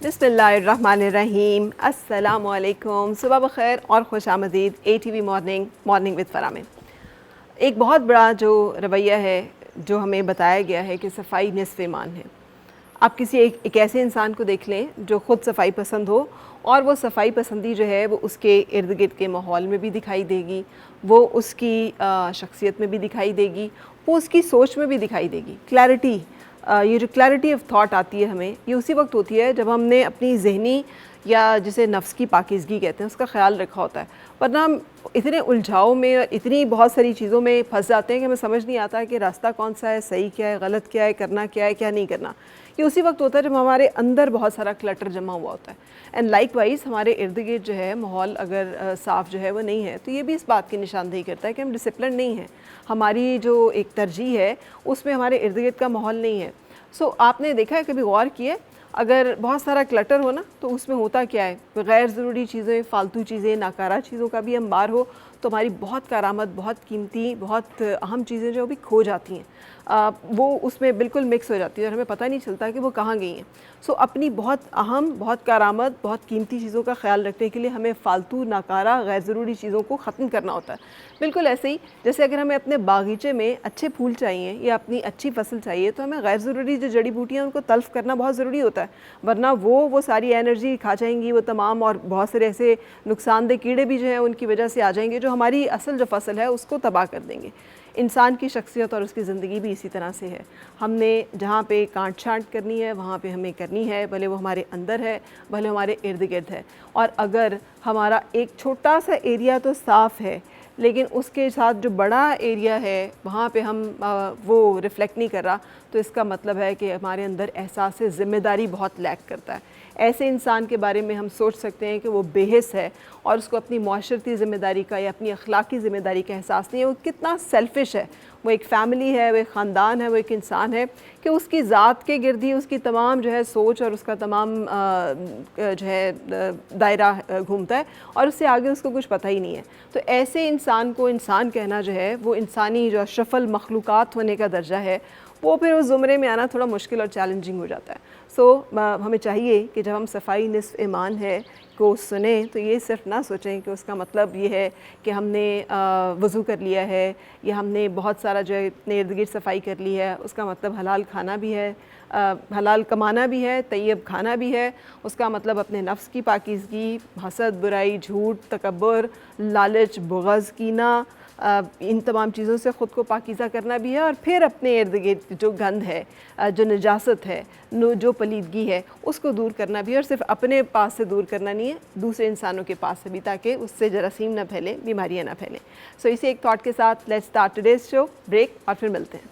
बिस्मिल्लाहिर्रहमानिर्रहीम, अस्सलाम वालेकुम, सुबह बखैर और खुश आमदीद ATV मॉर्निंग विद फ़रा में। एक बहुत बड़ा जो रवैया है जो हमें बताया गया है कि सफ़ाई निस्फ़ ईमान है। आप किसी एक ऐसे इंसान को देख लें जो ख़ुद सफ़ाई पसंद हो और वो सफ़ाई पसंदी जो है वो उसके इर्द गिर्द के माहौल में भी दिखाई देगी, वो उसकी शख्सियत में भी दिखाई देगी, वो उसकी सोच में भी दिखाई देगी। क्लैरिटी, ये जो क्लैरिटी ऑफ थॉट आती है हमें, ये उसी वक्त होती है जब हमने अपनी ज़हनी या जिसे नफ्स की पाकीज़गी कहते हैं उसका ख़्याल रखा होता है। वरना हम इतने उलझाव में और इतनी बहुत सारी चीज़ों में फंस जाते हैं कि हमें समझ नहीं आता कि रास्ता कौन सा है, सही क्या है, गलत क्या है, करना क्या है, क्या नहीं करना। ये उसी वक्त होता है जब हमारे अंदर बहुत सारा क्लटर जमा हुआ होता है। एंड लाइकवाइज़ हमारे इर्द गिर्द जो है माहौल अगर साफ़ जो है वो नहीं है, तो ये भी इस बात की निशानदेही करता है कि हम डिसिप्लिन नहीं हैं। हमारी जो एक तरजीह है उसमें हमारे इर्द गिर्द का माहौल नहीं है। सो आपने देखा है, कभी गौर किए, अगर बहुत सारा क्लटर हो ना तो उसमें होता क्या है, गैर ज़रूरी चीज़ें, फ़ालतू चीज़ें, नाकारा चीज़ों का भी अंबार हो तो हमारी बहुत करामत, बहुत कीमती, बहुत अहम चीज़ें जो भी खो जाती हैं, वो उसमें बिल्कुल मिक्स हो जाती है और हमें पता नहीं चलता कि वो कहाँ गई हैं। सो अपनी बहुत अहम, बहुत करामत, बहुत कीमती चीज़ों का ख्याल रखने के लिए हमें फ़ालतू, नाकारा, गैर ज़रूरी चीज़ों को ख़त्म करना होता है। बिल्कुल ऐसे ही जैसे अगर हमें अपने बागीचे में अच्छे फूल चाहिए या अपनी अच्छी फसल चाहिए तो हमें गैर ज़रूरी जो जड़ी बूटियाँ उनको तल्फ़ करना बहुत ज़रूरी होता है, वरना वो सारी एनर्जी खा जाएंगी, वो तमाम, और बहुत सारे ऐसे नुकसानदेह कीड़े भी जो हैं उनकी वजह से आ जाएंगे जो हमारी असल जो फसल है उसको तबाह कर देंगे। इंसान की शख्सियत और उसकी ज़िंदगी भी इसी तरह से है। हमने जहाँ पे काट छांट करनी है वहाँ पे हमें करनी है, भले वो हमारे अंदर है, भले हमारे इर्द गिर्द है। और अगर हमारा एक छोटा सा एरिया तो साफ़ है लेकिन उसके साथ जो बड़ा एरिया है वहाँ पे हम वो रिफ़्लेक्ट नहीं कर रहा, तो इसका मतलब है कि हमारे अंदर एहसास ज़िम्मेदारी बहुत लैक करता है। ऐसे इंसान के बारे में हम सोच सकते हैं कि वो बेहिस है और उसको अपनी माशरती ज़िम्मेदारी का या अपनी अखलाकी ज़िम्मेदारी का एहसास नहीं है। वो कितना सेल्फ़िश है, वो एक फ़ैमिली है, वो एक ख़ानदान है, वो एक इंसान है कि उसकी ज़ात के गिर्द ही उसकी तमाम जो है सोच और उसका तमाम जो है दायरा घूमता है और उससे आगे उसको कुछ पता ही नहीं है। तो ऐसे इंसान को इंसान कहना जो है वो इंसानी जो अशरफुल मखलूक़ात होने का दर्जा है, वो फिर उस ज़ुमरे में आना थोड़ा मुश्किल और चैलेंजिंग हो जाता है। हमें चाहिए कि जब हम सफ़ाई निस्फ़ ईमान है को सुने तो ये सिर्फ ना सोचें कि उसका मतलब ये है कि हमने वज़ू कर लिया है या हमने बहुत सारा जो है अपने इर्द गिर्द सफ़ाई कर ली है, उसका मतलब हलाल खाना भी है, हलाल कमाना भी है, तैयब खाना भी है। उसका मतलब अपने नफ्स की पाकीज़गी, हसद, बुराई, झूठ, तकब्बुर, लालच, बुग़्ज़, कीना, इन तमाम चीज़ों से ख़ुद को पाकीज़ा करना भी है। और फिर अपने इर्द गिर्द जो गंद है, जो नजासत है, जो पलीदगी है, उसको दूर करना भी है। और सिर्फ अपने पास से दूर करना नहीं है, दूसरे इंसानों के पास से भी, ताकि उससे जरासीम ना फैलें, बीमारियाँ ना फैलें। सो इसी एक थॉट के साथ let's start today's show. Break और फिर मिलते हैं।